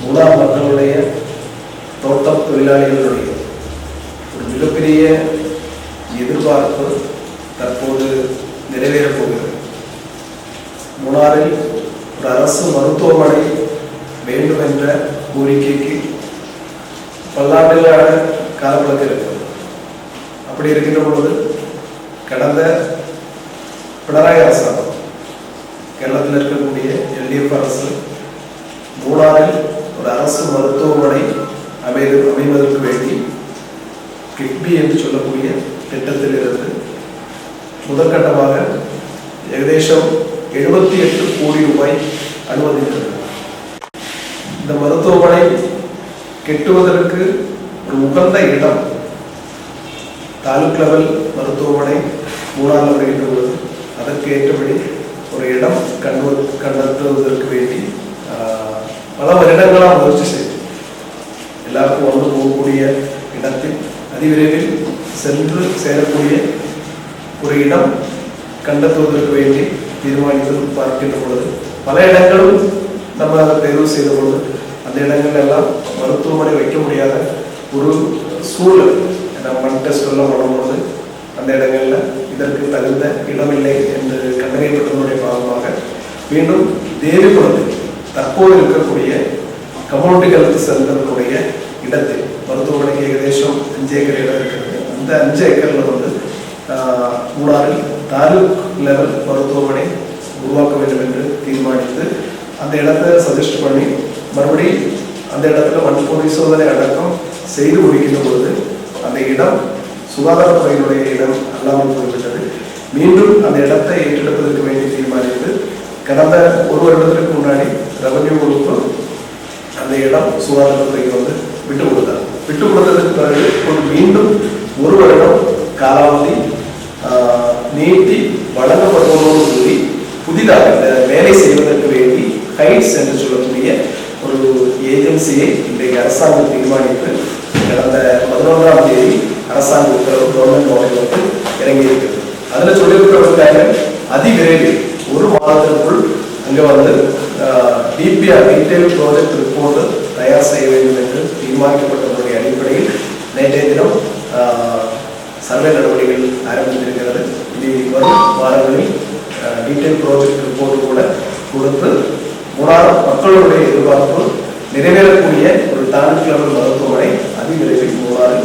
மூணார் மக்களுடைய தோட்டம் தொழிலாளிகளுடைய ஒரு மிகப்பெரிய எதிர்பார்ப்பு தற்போது நிறைவேறப் போகிறது. மூணாறில் ஒரு அரசு மருத்துவமனை வேண்டும் என்ற கோரிக்கைக்கு பல்லாண்டுகளான காலப்பழக்கம் இருக்கிறது. அப்படி இருக்கின்ற பொழுது கடந்த பினராயி அரசாங்கம், கேரளத்தில் இருக்கக்கூடிய எல்டிஎஃப் அரசு மூணாறில் ஒரு அரசு மருத்துவமனை அமைவதற்கு வேண்டி கிட்பி என்று சொல்லக்கூடிய திட்டத்தில் இருந்து முதற்கட்டமாக ஏகദേശம் 78 கோடி ரூபாய் அனுமதிக்கிறது. இந்த மருத்துவமனை கெட்டுவதற்கு ஒரு உகந்த இடம் தாலுக் லெவல் மருத்துவமனை மூணாறில் வருகின்ற பொழுது அதற்கு ஏற்றபடி ஒரு இடம் கண்டத்துவதற்கு வேண்டி பல வருடங்களாக முயற்சி செய்து எல்லாருக்கும் வந்து போகக்கூடிய இடத்தில் அதிவிரைவில் சென்று சேரக்கூடிய ஒரு இடம் கண்டத்துவதற்கு வேண்டி தீர்மானித்து பார்க்கின்ற பொழுது பல இடங்களும் நம்ம அதை தேர்வு செய்த பொழுது அந்த இடங்கள் எல்லாம் மருத்துவமனை வைக்க முடியாத ஒரு சூழல் நம்ம மண் டெஸ்ட் எல்லாம் பண்ணும்போது அந்த இடங்கள்ல இதற்கு தகுந்த இடமில்லை என்று கண்டறியப்பட்டதனுடைய பாகமாக மீண்டும் தேவிகுளத்தில் தற்போது இருக்கக்கூடிய கம்யூனிட்டி ஹெல்த் சென்டருடைய இடத்தில் மருத்துவமனைக்கு ஏகദേശம் 5 ஏக்கர் இடம் இருக்கிறது. அந்த 5 ஏக்கர்ல வந்து மூணாறில் தாலுக் லெவல் மருத்துவமனை உருவாக்க வேண்டும் என்று தீர்மானித்து அந்த இடத்தை சஜஸ்ட் பண்ணி மறுபடியும் அந்த இடத்துல மண் பரிசோதனை அடக்கம் செய்து முடிக்கின்ற பொழுது அந்த இடம் சுகாதாரத்துறையினுடைய இடம் அல்லாமல் போய்விட்டது. மீண்டும் அந்த இடத்தை ஏற்றெடுப்பதற்கு வேண்டி தீர்மானித்து கடந்த ஒரு வருடத்திற்கு முன்னாடி ரெவன்யூ பொறுப்பு அந்த இடம் சுகாதாரத்துறைக்கு வந்து விட்டு கொடுத்தார். விட்டு கொடுத்ததற்கு பிறகு மீண்டும் ஒரு வருடம் காலாவதி நீட்டி வழங்கப்படுவதோடு கூறி புதிதாக வேலை செய்வதற்கு வேண்டி ஹைட்ஸ் என்று சொல்லக்கூடிய ஒரு ஏஜென்சியை இன்றைக்கு அரசாங்கம் தீர்மானித்து கடந்த 11ஆம் தேதி அரசாங்க உத்தரவு கவர்மெண்ட் ஆர்டர் வந்து இறங்கி இருக்கிறது. அதுல சொல்லியிருக்கிறவர்களுக்காக அதிவிரைவில் ஒரு மாதத்திற்குள் அங்க வந்து டிபிஆர் டீடைல் ப்ராஜெக்ட் ரிப்போர்ட் தயார் செய்ய வேண்டும் என்று தீர்மானிக்கப்பட்டதனுடைய அடிப்படையில் நேற்றைய தினம் சர்வே நடவடிக்கைகள் ஆரம்பித்திருக்கிறது. இனி வரும் வாரங்களில் டீடைல் ப்ராஜெக்ட் ரிப்போர்ட் கூட கொடுத்து மூணாறு மக்களுடைய எதிர்பார்ப்பு நிறைவேறக்கூடிய ஒரு தாலுக் லெவல் மருத்துவமனை அதிவிரைவில் மூணாறு